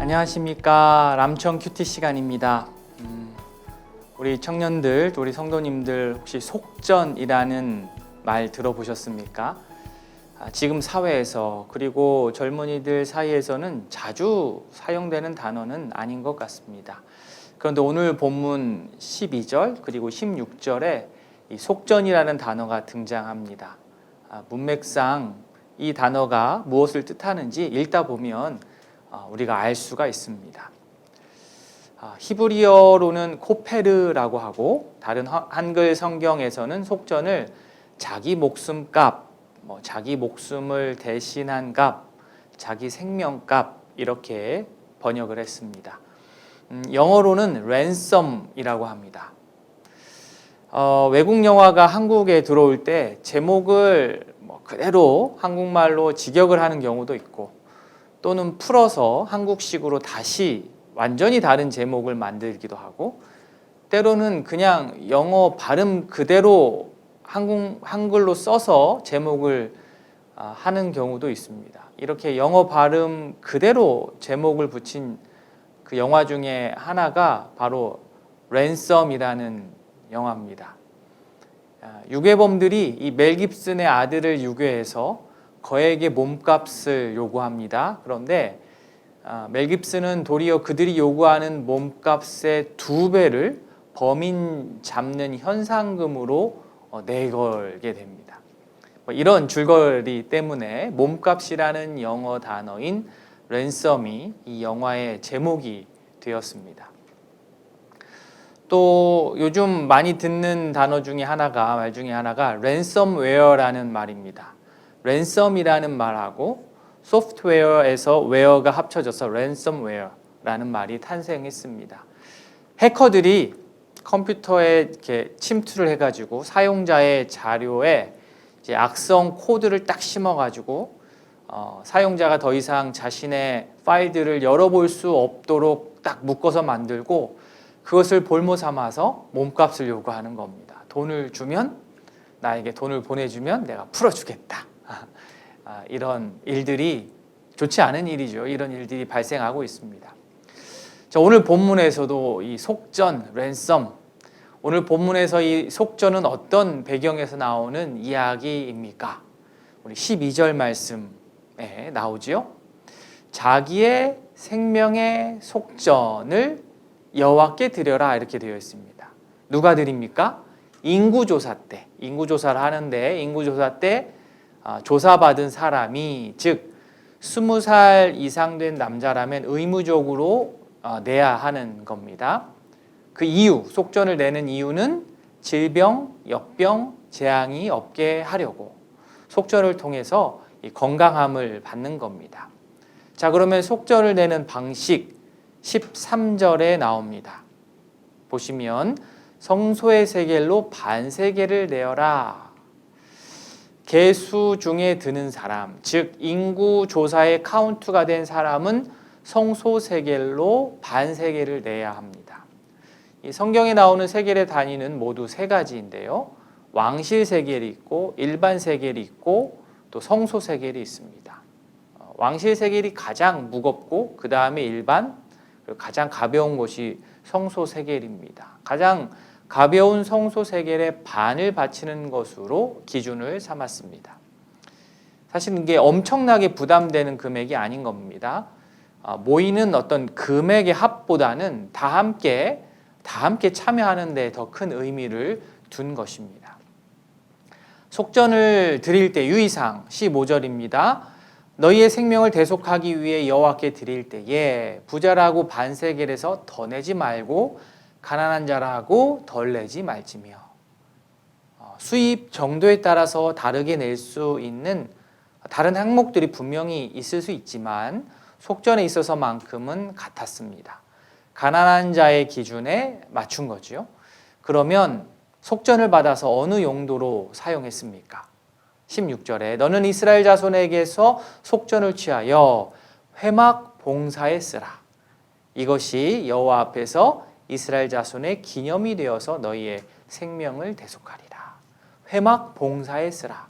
안녕하십니까. 람청 큐티 시간입니다. 우리 청년들, 우리 성도님들 혹시 속전이라는 말 들어보셨습니까? 지금 사회에서 그리고 젊은이들 사이에서는 자주 사용되는 단어는 아닌 것 같습니다. 그런데 오늘 본문 12절 그리고 16절에 이 속전이라는 단어가 등장합니다. 문맥상 이 단어가 무엇을 뜻하는지 읽다 보면 우리가 알 수가 있습니다. 히브리어로는 코페르라고 하고 다른 한글 성경에서는 속전을 자기 목숨값, 자기 목숨을 대신한 값, 자기 생명값 이렇게 번역을 했습니다. 영어로는 랜섬이라고 합니다. 외국 영화가 한국에 들어올 때 제목을 그대로 한국말로 직역을 하는 경우도 있고 또는 풀어서 한국식으로 다시 완전히 다른 제목을 만들기도 하고 때로는 그냥 영어 발음 그대로 한글로 써서 제목을 하는 경우도 있습니다. 이렇게 영어 발음 그대로 제목을 붙인 그 영화 중에 하나가 바로 랜섬이라는 영화입니다. 유괴범들이 이 멜 깁슨의 아들을 유괴해서 거액의 몸값을 요구합니다. 그런데 멜 깁슨은 도리어 그들이 요구하는 몸값의 2배를 범인 잡는 현상금으로 내걸게 됩니다. 이런 줄거리 때문에 몸값이라는 영어 단어인 랜섬이 이 영화의 제목이 되었습니다. 또 요즘 많이 듣는 단어 중에 말 중에 하나가 랜섬웨어라는 말입니다. 랜섬이라는 말하고 소프트웨어에서 웨어가 합쳐져서 랜섬웨어라는 말이 탄생했습니다. 해커들이 컴퓨터에 이렇게 침투를 해가지고 사용자의 자료에 이제 악성 코드를 딱 심어가지고 사용자가 더 이상 자신의 파일들을 열어볼 수 없도록 딱 묶어서 만들고 그것을 볼모 삼아서 몸값을 요구하는 겁니다. 돈을 주면 나에게 돈을 보내주면 내가 풀어주겠다. 이런 일들이 좋지 않은 일이죠. 이런 일들이 발생하고 있습니다. 자, 오늘 본문에서도 이 속전, 랜섬, 오늘 본문에서 이 속전은 어떤 배경에서 나오는 이야기입니까? 우리 12절 말씀에 나오지요. 자기의 생명의 속전을 여호와께 드려라 이렇게 되어 있습니다. 누가 드립니까? 인구조사 때, 인구조사를 하는데 인구조사 때 조사받은 사람이 즉 20살 이상 된 남자라면 의무적으로 내야 하는 겁니다. 그 이유, 속전을 내는 이유는 질병, 역병, 재앙이 없게 하려고 속전을 통해서 이 건강함을 받는 겁니다. 자, 그러면 속전을 내는 방식 13절에 나옵니다. 보시면 성소의 세겔로 반세겔을 내어라. 개수 중에 드는 사람, 즉 인구 조사의 카운트가 된 사람은 성소 세겔로 반세겔을 내야 합니다. 이 성경에 나오는 세겔의 단위는 모두 3가지인데요. 왕실 세겔이 있고 일반 세겔이 있고 또 성소 세겔이 있습니다. 왕실 세겔이 가장 무겁고 그 다음에 일반, 그리고 가장 가벼운 것이 성소 세겔입니다. 가장 가벼운 성소 세겔의 반을 바치는 것으로 기준을 삼았습니다. 사실 이게 엄청나게 부담되는 금액이 아닌 겁니다. 모이는 어떤 금액의 합보다는 다 함께 참여하는 데 더 큰 의미를 둔 것입니다. 속전을 드릴 때 유의사항 15절입니다. 너희의 생명을 대속하기 위해 여호와께 드릴 때에 부자라고 반세겔에서 더 내지 말고 가난한 자라고 덜 내지 말지며. 수입 정도에 따라서 다르게 낼 수 있는 다른 항목들이 분명히 있을 수 있지만 속전에 있어서만큼은 같았습니다. 가난한 자의 기준에 맞춘 거죠. 그러면 속전을 받아서 어느 용도로 사용했습니까? 16절에 너는 이스라엘 자손에게서 속전을 취하여 회막 봉사에 쓰라. 이것이 여호와 앞에서 이스라엘 자손의 기념이 되어서 너희의 생명을 대속하리라. 회막 봉사에 쓰라.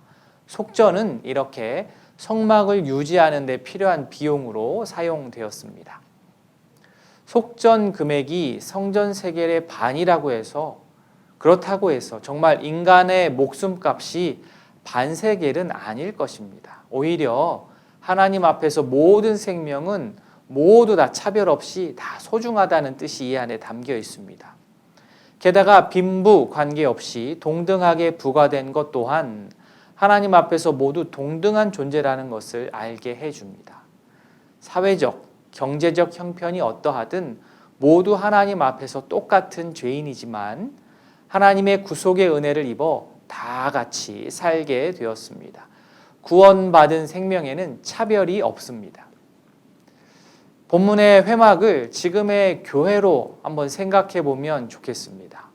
속전은 이렇게 성막을 유지하는 데 필요한 비용으로 사용되었습니다. 속전 금액이 성전 세겔의 반이라고 해서 그렇다고 해서 정말 인간의 목숨값이 반세겔은 아닐 것입니다. 오히려 하나님 앞에서 모든 생명은 모두 다 차별 없이 다 소중하다는 뜻이 이 안에 담겨 있습니다. 게다가 빈부 관계없이 동등하게 부과된 것 또한 하나님 앞에서 모두 동등한 존재라는 것을 알게 해줍니다. 사회적, 경제적 형편이 어떠하든 모두 하나님 앞에서 똑같은 죄인이지만 하나님의 구속의 은혜를 입어 다 같이 살게 되었습니다. 구원받은 생명에는 차별이 없습니다. 본문의 회막을 지금의 교회로 한번 생각해 보면 좋겠습니다.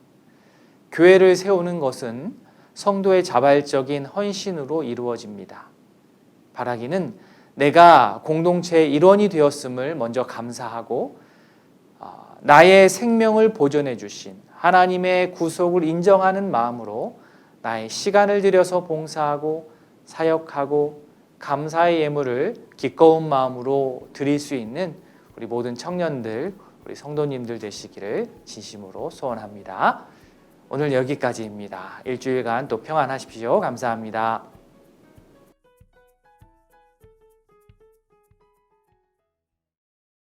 교회를 세우는 것은 성도의 자발적인 헌신으로 이루어집니다. 바라기는 내가 공동체의 일원이 되었음을 먼저 감사하고 나의 생명을 보존해 주신 하나님의 구속을 인정하는 마음으로 나의 시간을 들여서 봉사하고 사역하고 감사의 예물을 기꺼운 마음으로 드릴 수 있는 우리 모든 청년들, 우리 성도님들 되시기를 진심으로 소원합니다. 오늘 여기까지입니다. 일주일간 또 평안하십시오. 감사합니다.